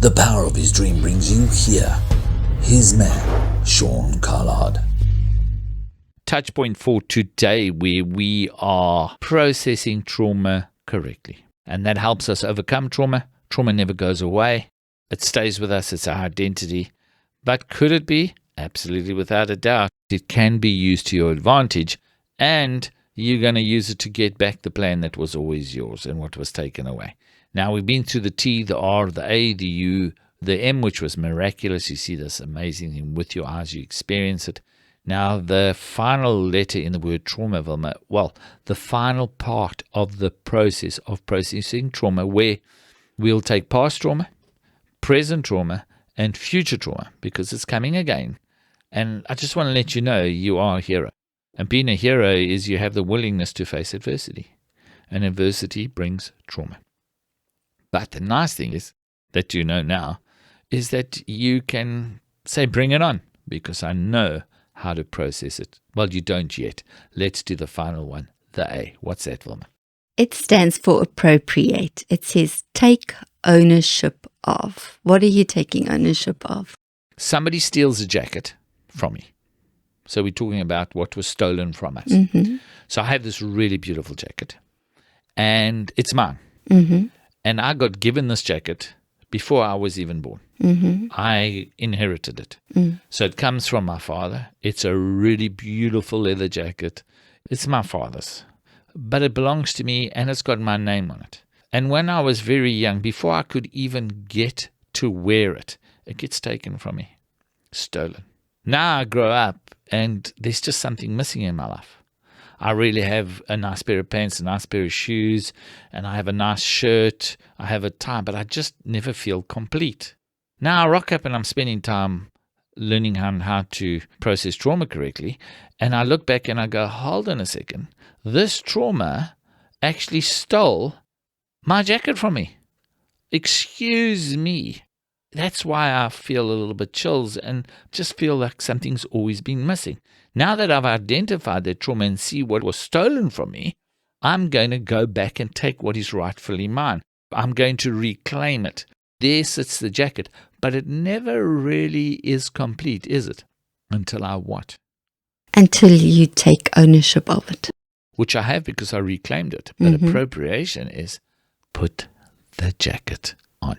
The power of his dream brings you here. His man, Sean Carlard. Touch point for today, where we are processing trauma correctly. And that helps us overcome trauma. Trauma never goes away. It stays with us. It's our identity. But could it be? Absolutely, without a doubt. It can be used to your advantage, and you're going to use it to get back the plan that was always yours and what was taken away. Now, we've been through the T, the R, the A, the U, the M, which was miraculous. You see this amazing thing with your eyes. You experience it. Now, the final letter in the word trauma, Wilma, well, the final part of the process of processing trauma, where we'll take past trauma, present trauma, and future trauma, because it's coming again. And I just want to let you know you are a hero. And being a hero is you have the willingness to face adversity. And adversity brings trauma. But the nice thing is that you know now is that you can say, bring it on, because I know how to process it. Well, you don't yet. Let's do the final one, the A. What's that, Wilma? It stands for appropriate. It says take ownership of. What are you taking ownership of? Somebody steals a jacket from me. So we're talking about what was stolen from us. Mm-hmm. So I have this really beautiful jacket, and it's mine. Mm-hmm. And I got given this jacket before I was even born. Mm-hmm. I inherited it. Mm. So it comes from my father. It's a really beautiful leather jacket. It's my father's. But it belongs to me, and it's got my name on it. And when I was very young, before I could even get to wear it, it gets taken from me, stolen. Now I grow up, and there's just something missing in my life. I really have a nice pair of pants, a nice pair of shoes, and I have a nice shirt, I have a tie, but I just never feel complete. Now I rock up and I'm spending time learning how to process trauma correctly, and I look back and I go, hold on a second, this trauma actually stole my jacket from me. Excuse me. That's why I feel a little bit chills and just feel like something's always been missing. Now that I've identified that trauma and see what was stolen from me, I'm going to go back and take what is rightfully mine. I'm going to reclaim it. There sits the jacket, but it never really is complete, is it? Until I what? Until you take ownership of it. Which I have because I reclaimed it. But appropriation is put the jacket on.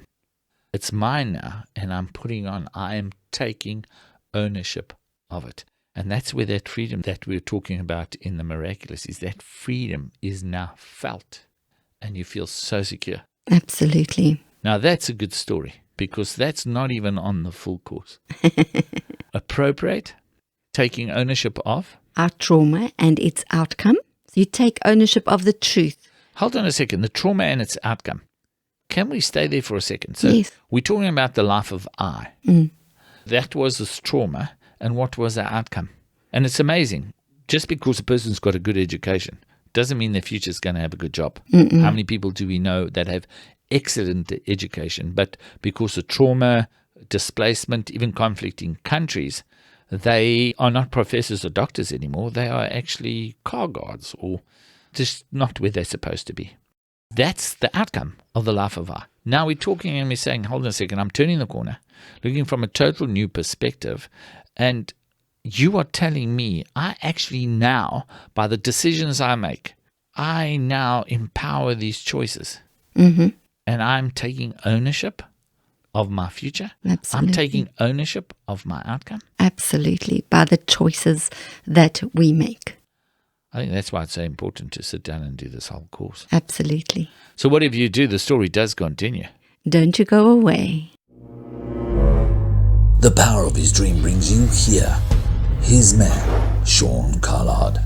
It's mine now, and I'm putting on. I am taking ownership of it. And that's where that freedom that we're talking about in the miraculous is. That freedom is now felt, and you feel so secure. Absolutely. Now that's a good story, because that's not even on the full course. Appropriate, taking ownership of our trauma and its outcome. So you take ownership of the truth. Hold on a second. The trauma and its outcome. Can we stay there for a second? So yes. We're talking about the life of I. Mm. That was this trauma, and what was the outcome? And it's amazing. Just because a person's got a good education doesn't mean their future is going to have a good job. Mm-mm. How many people do we know that have excellent education, but because of trauma, displacement, even conflict in countries, they are not professors or doctors anymore. They are actually car guards, or just not where they're supposed to be. That's the outcome of the life of I. Now we're talking and we're saying, hold on a second, I'm turning the corner, looking from a total new perspective, and you are telling me I actually now, by the decisions I make, I now empower these choices. Mm-hmm. And I'm taking ownership of my future. Absolutely. I'm taking ownership of my outcome. Absolutely, by the choices that we make. I think that's why it's so important to sit down and do this whole course. Absolutely. So whatever you do, the story does continue. Don't you go away. The power of his dream brings you here. His man, Sean Carlard.